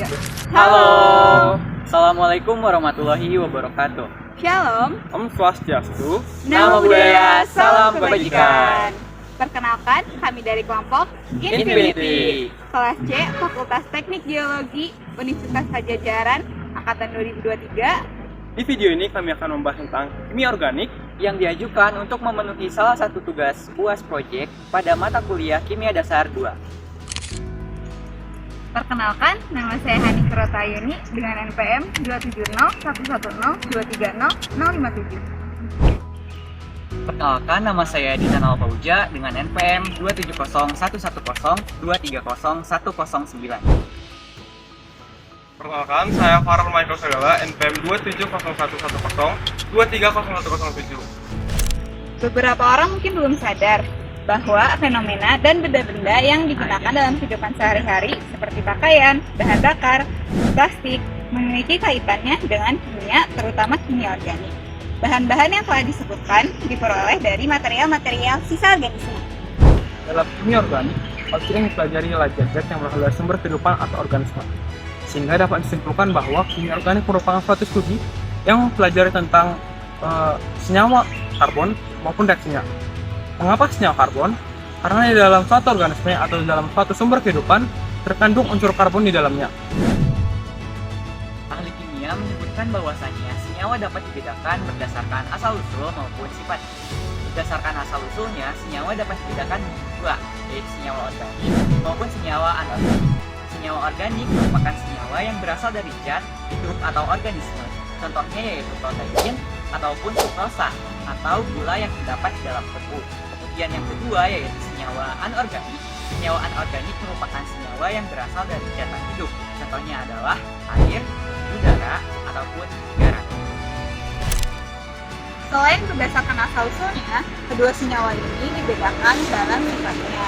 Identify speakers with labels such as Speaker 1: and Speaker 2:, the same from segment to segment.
Speaker 1: 3.
Speaker 2: Halo, Assalamualaikum warahmatullahi wabarakatuh.
Speaker 1: Shalom.
Speaker 3: Om Swastiastu.
Speaker 1: Nama budaya, salam kebajikan. Perkenalkan, kami dari kelompok
Speaker 2: Infinity.
Speaker 1: Kelas C, Fakultas Teknik Geologi, Universitas Pajajaran, Angkatan 2023.
Speaker 3: Di video ini kami akan membahas tentang kimia organik.
Speaker 2: Yang diajukan untuk memenuhi salah satu tugas UAS Project pada mata kuliah Kimia Dasar 2.
Speaker 1: Perkenalkan, nama saya Hani Kerotayuni dengan NPM 2701111023057.
Speaker 2: Perkenalkan, nama saya Dina Nalpauja dengan NPM 2701111030109.
Speaker 3: Perkenalkan, saya Farel Michael Segala, NPM 2701110230107.
Speaker 1: Beberapa orang mungkin belum sadar bahwa fenomena dan benda-benda yang digunakan dalam kehidupan sehari-hari seperti pakaian, bahan bakar, plastik memiliki kaitannya dengan kimia, terutama kimia organik. Bahan-bahan yang telah disebutkan diperoleh dari material-material sisa organisme.
Speaker 3: Dalam kimia organik, hal yang dipelajari ialah zat yang berasal dari sumber kehidupan atau organisme. Sehingga dapat disimpulkan bahwa kimia organik merupakan suatu studi yang mempelajari tentang senyawa karbon maupun reaksinya. Mengapa senyawa karbon? Karena di dalam suatu organisme atau di dalam suatu sumber kehidupan terkandung unsur karbon di dalamnya.
Speaker 2: Ahli kimia menyebutkan bahwasannya senyawa dapat dibedakan berdasarkan asal-usul maupun sifat. Berdasarkan asal-usulnya, senyawa dapat dibedakan menjadi dua, yaitu senyawa organik maupun senyawa anorganik. Senyawa organik merupakan senyawa yang berasal dari zat, hidup atau organisme. Contohnya yaitu protein ataupun sukrosa atau gula yang terdapat di dalam tepung. Kemudian yang kedua yaitu senyawa anorganik. Senyawa anorganik merupakan senyawa yang berasal dari zat hidup. Contohnya adalah air, udara, ataupun garam.
Speaker 1: Selain berdasarkan asal-usulnya, kedua senyawa ini dibedakan dalam sifatnya.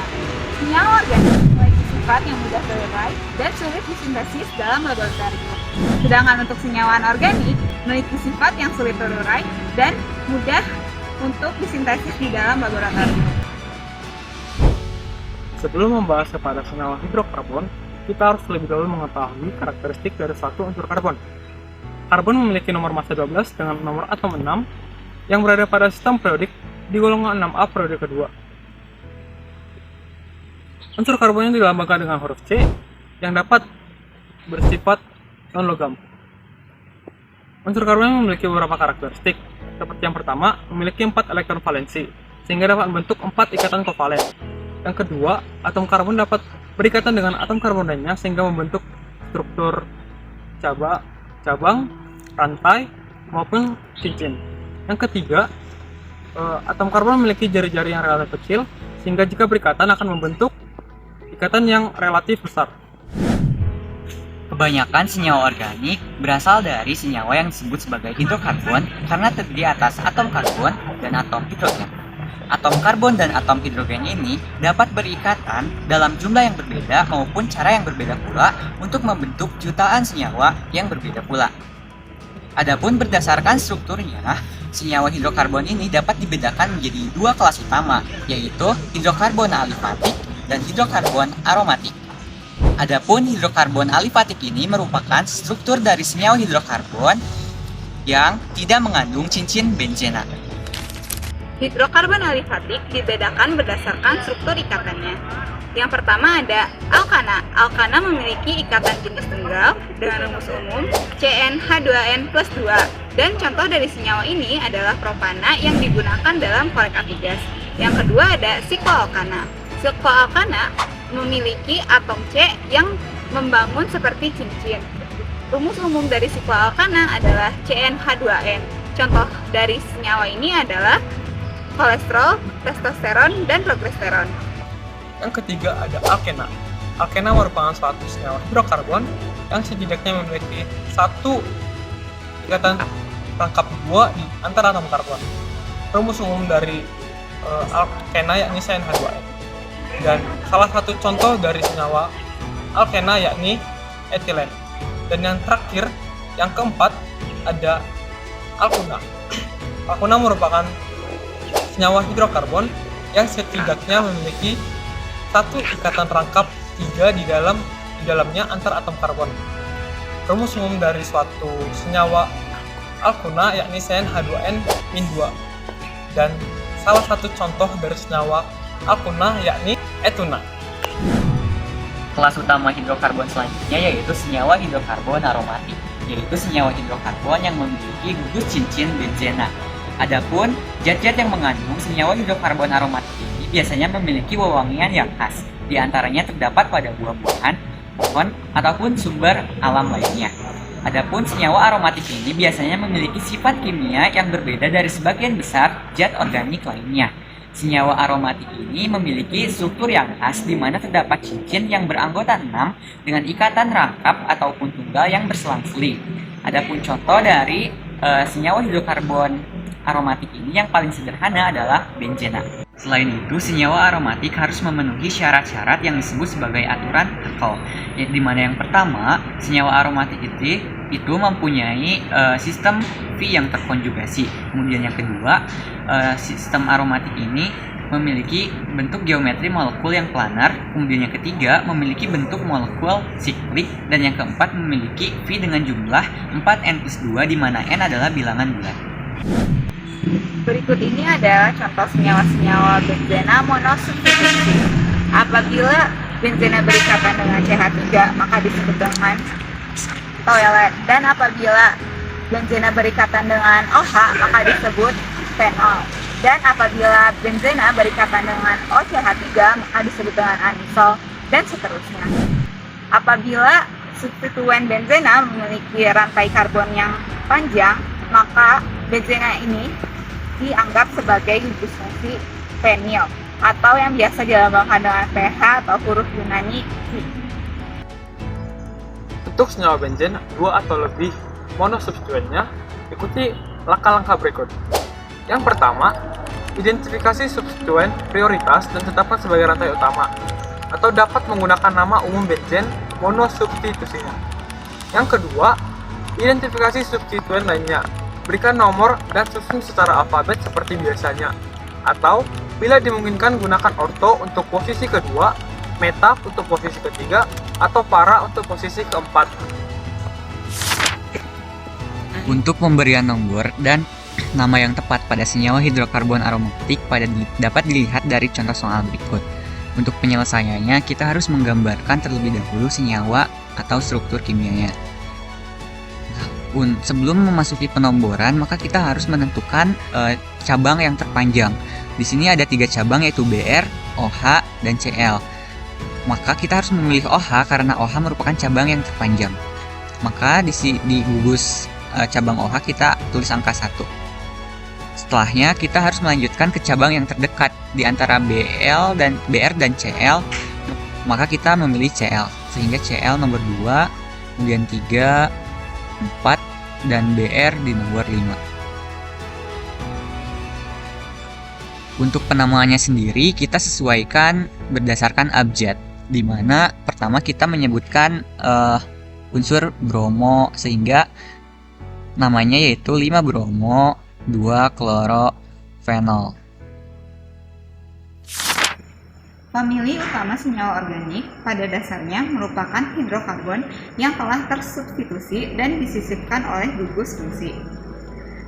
Speaker 1: Senyawa organik memiliki sifat yang mudah terurai dan sulit disintesis dalam laboratorium. Sedangkan untuk senyawa anorganik memiliki sifat yang sulit terurai dan mudah untuk disintesis di dalam laboratorium.
Speaker 3: Sebelum membahas kepada senyawa hidrokarbon, kita harus lebih dahulu mengetahui karakteristik dari suatu unsur karbon. Karbon memiliki nomor massa 12 dengan nomor atom 6 yang berada pada sistem periodik di golongan 6A periode kedua. Unsur karbon yang dilambangkan dengan huruf C yang dapat bersifat non-logam. Unsur karbon memiliki beberapa karakteristik. Seperti yang pertama, memiliki 4 elektron valensi, sehingga dapat membentuk 4 ikatan kovalen. Yang kedua, atom karbon dapat berikatan dengan atom karbon lainnya sehingga membentuk struktur cabang, rantai, maupun cincin. Yang ketiga, atom karbon memiliki jari-jari yang relatif kecil, sehingga jika berikatan akan membentuk ikatan yang relatif besar.
Speaker 2: Kebanyakan senyawa organik berasal dari senyawa yang disebut sebagai hidrokarbon karena terdiri atas atom karbon dan atom hidrogen. Atom karbon dan atom hidrogen ini dapat berikatan dalam jumlah yang berbeda maupun cara yang berbeda pula untuk membentuk jutaan senyawa yang berbeda pula. Adapun berdasarkan strukturnya, senyawa hidrokarbon ini dapat dibedakan menjadi dua kelas utama, yaitu hidrokarbon alifatik dan hidrokarbon aromatik. Adapun hidrokarbon alifatik ini merupakan struktur dari senyawa hidrokarbon yang tidak mengandung cincin benzena.
Speaker 1: Hidrokarbon alifatik dibedakan berdasarkan struktur ikatannya. Yang pertama ada alkana. Alkana memiliki ikatan jenis tunggal dengan rumus umum CnH2n plus 2. Dan contoh dari senyawa ini adalah propana yang digunakan dalam korek api gas. Yang kedua ada sikloalkana. Sikloalkana memiliki atom C yang membangun seperti cincin. Rumus umum dari sikloalkana adalah CnH2n. Contoh dari senyawa ini adalah kolesterol, testosteron, dan progesteron.
Speaker 3: Yang ketiga ada alkena. Alkena merupakan suatu senyawa hidrokarbon yang setidaknya memiliki satu ikatan rangkap dua di antara atom karbon. Rumus umum dari alkena yakni CnH2n. Dan salah satu contoh dari senyawa alkena yakni etilen. Dan yang terakhir, yang keempat ada alkuna. Alkuna merupakan senyawa hidrokarbon yang setidaknya memiliki satu ikatan rangkap 3 di dalamnya antar atom karbon. rumus umum dari suatu senyawa alkuna yakni CnH2n-2 dan salah satu contoh dari senyawa alkuna yakni etuna.
Speaker 2: Kelas utama hidrokarbon selanjutnya yaitu senyawa hidrokarbon aromatik, yaitu senyawa hidrokarbon yang memiliki gugus cincin benzena. Adapun zat-zat yang mengandung senyawa hidrokarbon aromatik ini biasanya memiliki wewangian yang khas. Di antaranya terdapat pada buah-buahan, pohon, ataupun sumber alam lainnya. Adapun senyawa aromatik ini biasanya memiliki sifat kimia yang berbeda dari sebagian besar zat organik lainnya. Senyawa aromatik ini memiliki struktur yang khas di mana terdapat cincin yang beranggota 6 dengan ikatan rangkap ataupun tunggal yang berselang-seling. Adapun contoh dari senyawa hidrokarbon aromatik ini yang paling sederhana adalah benzena. Selain itu, senyawa aromatik harus memenuhi syarat-syarat yang disebut sebagai aturan Haeckel, di mana yang pertama, senyawa aromatik itu mempunyai sistem V yang terkonjugasi. Kemudian yang kedua, sistem aromatik ini memiliki bentuk geometri molekul yang planar. Kemudian yang ketiga, memiliki bentuk molekul siklik. Dan yang keempat, memiliki V dengan jumlah 4n+2 di mana n adalah bilangan bulat.
Speaker 1: Berikut ini adalah contoh senyawa-senyawa benzena monosubstitusi. Apabila benzena berikatan dengan CH3 maka disebut dengan toleran, dan apabila benzena berikatan dengan OH maka disebut fenol, dan apabila benzena berikatan dengan OCH3 maka disebut dengan anisol, dan seterusnya. Apabila substituen benzena memiliki rantai karbon yang panjang maka benzena ini dianggap sebagai gugus fungsi fenil atau yang biasa dilambangkan dengan PH atau huruf Yunani Phi.
Speaker 3: Untuk senyawa benzen 2 atau lebih monosubstituennya, ikuti langkah-langkah berikut. Yang pertama, identifikasi substituen prioritas dan tetapkan sebagai rantai utama, atau dapat menggunakan nama umum benzen monosubstitusinya. Yang kedua, identifikasi substituen lainnya. Berikan nomor dan susun secara alfabet seperti biasanya. Atau, bila dimungkinkan gunakan orto untuk posisi kedua, metaf untuk posisi ketiga, atau para untuk posisi keempat.
Speaker 2: Untuk pemberian nomor dan nama yang tepat pada senyawa hidrokarbon aromatik dapat dilihat dari contoh soal berikut. Untuk penyelesaiannya, kita harus menggambarkan terlebih dahulu senyawa atau struktur kimianya. Sebelum memasuki penomboran, maka kita harus menentukan cabang yang terpanjang. Di sini ada 3 cabang yaitu BR, OH, dan CL. Maka kita harus memilih OH karena OH merupakan cabang yang terpanjang. Maka di gugus cabang OH kita tulis angka 1. Setelahnya kita harus melanjutkan ke cabang yang terdekat di antara BR dan CL. Maka kita memilih CL, sehingga CL nomor 2, kemudian 3, 4, dan BR di nomor 5. Untuk penamaannya sendiri kita sesuaikan berdasarkan abjad, di mana pertama kita menyebutkan unsur bromo sehingga namanya yaitu 5 bromo 2 klorofenol.
Speaker 1: Famili utama senyawa organik pada dasarnya merupakan hidrokarbon yang telah tersubstitusi dan disisipkan oleh gugus fungsi.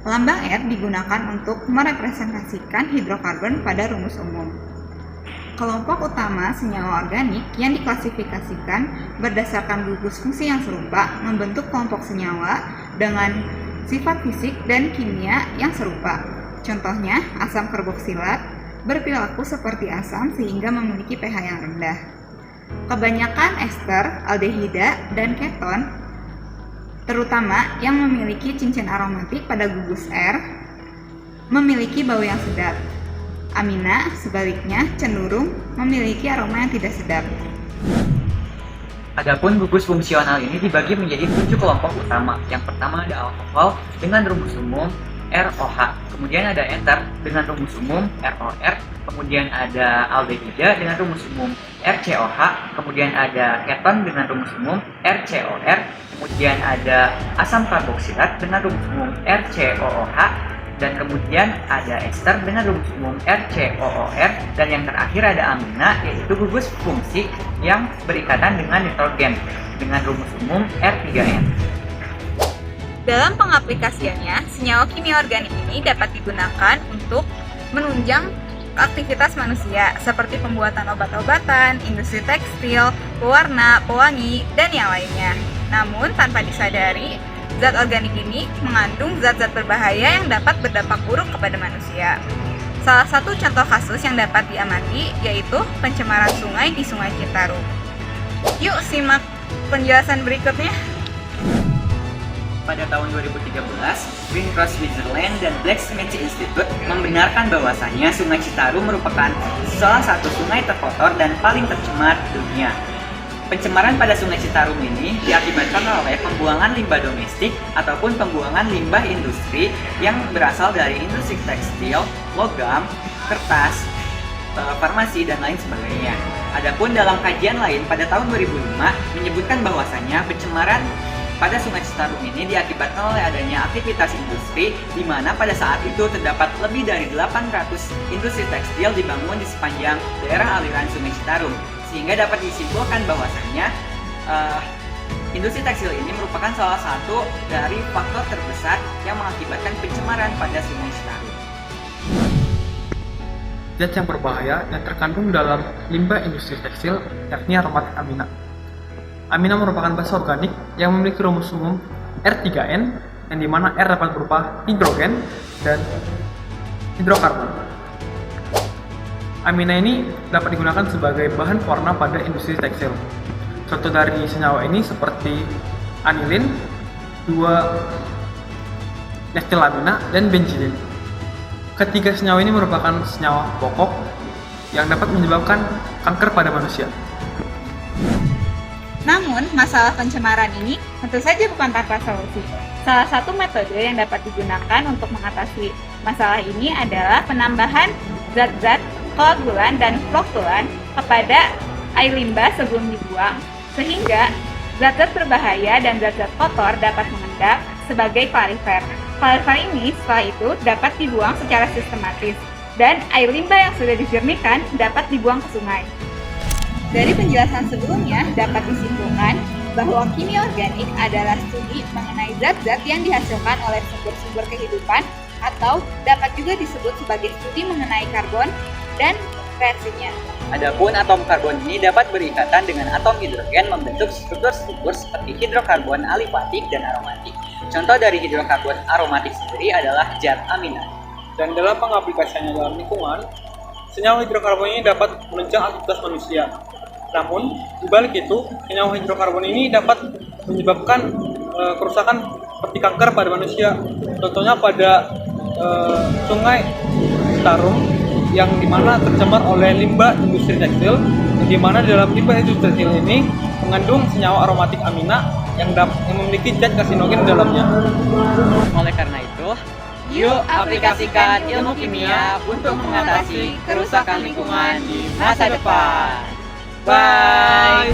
Speaker 1: Lambang R digunakan untuk merepresentasikan hidrokarbon pada rumus umum. Kelompok utama senyawa organik yang diklasifikasikan berdasarkan gugus fungsi yang serupa membentuk kelompok senyawa dengan sifat fisik dan kimia yang serupa. Contohnya, asam karboksilat berperilaku seperti asam sehingga memiliki pH yang rendah. Kebanyakan ester, aldehida, dan keton, terutama yang memiliki cincin aromatik pada gugus R, memiliki bau yang sedap. Amina, sebaliknya, cenderung memiliki aroma yang tidak sedap.
Speaker 2: Adapun gugus fungsional ini dibagi menjadi 7 kelompok utama. Yang pertama ada alkohol dengan rumus umum ROH, kemudian ada ester dengan rumus umum ROR, kemudian ada aldehida dengan rumus umum RCOH, kemudian ada keton dengan rumus umum RCOR, kemudian ada asam karboksilat dengan rumus umum RCOOH, Dan kemudian ada ester dengan rumus umum RCOOR, dan yang terakhir ada amina, yaitu gugus fungsi yang berikatan dengan nitrogen dengan rumus umum R3N.
Speaker 1: Dalam pengaplikasiannya, senyawa kimia organik ini dapat digunakan untuk menunjang aktivitas manusia seperti pembuatan obat-obatan, industri tekstil, pewarna, pewangi, dan yang lainnya. Namun tanpa disadari, zat organik ini mengandung zat-zat berbahaya yang dapat berdampak buruk kepada manusia. Salah satu contoh kasus yang dapat diamati yaitu pencemaran sungai di Sungai Citarum. Yuk simak penjelasan berikutnya.
Speaker 2: Pada tahun 2013, Green Cross Switzerland dan Blacksmith Institute membenarkan bahwasannya Sungai Citarum merupakan salah satu sungai terkotor dan paling tercemar di dunia. Pencemaran pada Sungai Citarum ini diakibatkan oleh pembuangan limbah domestik ataupun pembuangan limbah industri yang berasal dari industri tekstil, logam, kertas, farmasi, dan lain sebagainya. Adapun dalam kajian lain pada tahun 2005 menyebutkan bahwasannya pencemaran pada Sungai Citarum ini diakibatkan oleh adanya aktivitas industri di mana pada saat itu terdapat lebih dari 800 industri tekstil dibangun di sepanjang daerah aliran Sungai Citarum, sehingga dapat disimpulkan bahwasannya industri tekstil ini merupakan salah satu dari faktor terbesar yang mengakibatkan pencemaran pada Sungai Citarum.
Speaker 3: Zat yang berbahaya yang terkandung dalam limbah industri tekstil yakni aromatik amina. Amina merupakan basa organik yang memiliki rumus umum R3N, yang dimana R dapat berupa hidrogen dan hidrokarbon. Amina ini dapat digunakan sebagai bahan pewarna pada industri tekstil. Contoh dari senyawa ini seperti anilin, 2-metilamina, dan benzidin. Ketiga senyawa ini merupakan senyawa pokok yang dapat menyebabkan kanker pada manusia.
Speaker 1: Namun, masalah pencemaran ini tentu saja bukan tanpa solusi. Salah satu metode yang dapat digunakan untuk mengatasi masalah ini adalah penambahan zat-zat koagulan dan flokkulan kepada air limbah sebelum dibuang, sehingga zat-zat berbahaya dan zat-zat kotor dapat mengendap sebagai klarifer. Klarifer ini setelah itu dapat dibuang secara sistematis, dan air limbah yang sudah dijernihkan dapat dibuang ke sungai. Dari penjelasan sebelumnya dapat disimpulkan bahwa kimia organik adalah studi mengenai zat-zat yang dihasilkan oleh sumber-sumber kehidupan, atau dapat juga disebut sebagai studi mengenai karbon dan reaksinya.
Speaker 2: Adapun atom karbon ini dapat berikatan dengan atom hidrogen membentuk struktur-struktur seperti hidrokarbon alifatik dan aromatik. Contoh dari hidrokarbon aromatik sendiri adalah zat amina.
Speaker 3: Dan dalam pengaplikasiannya dalam lingkungan, senyawa hidrokarbon ini dapat menunjang aktivitas manusia. Namun, di balik itu, senyawa hidrokarbon ini dapat menyebabkan kerusakan seperti kanker pada manusia. Contohnya pada Sungai Citarum, yang dimana tercemar oleh limbah industri tekstil, di mana dalam limbah industri tekstil ini mengandung senyawa aromatik amina yang memiliki zat karsinogen di dalamnya.
Speaker 2: Oleh karena itu, yuk aplikasikan ilmu kimia untuk mengatasi kerusakan lingkungan di masa depan. Bye!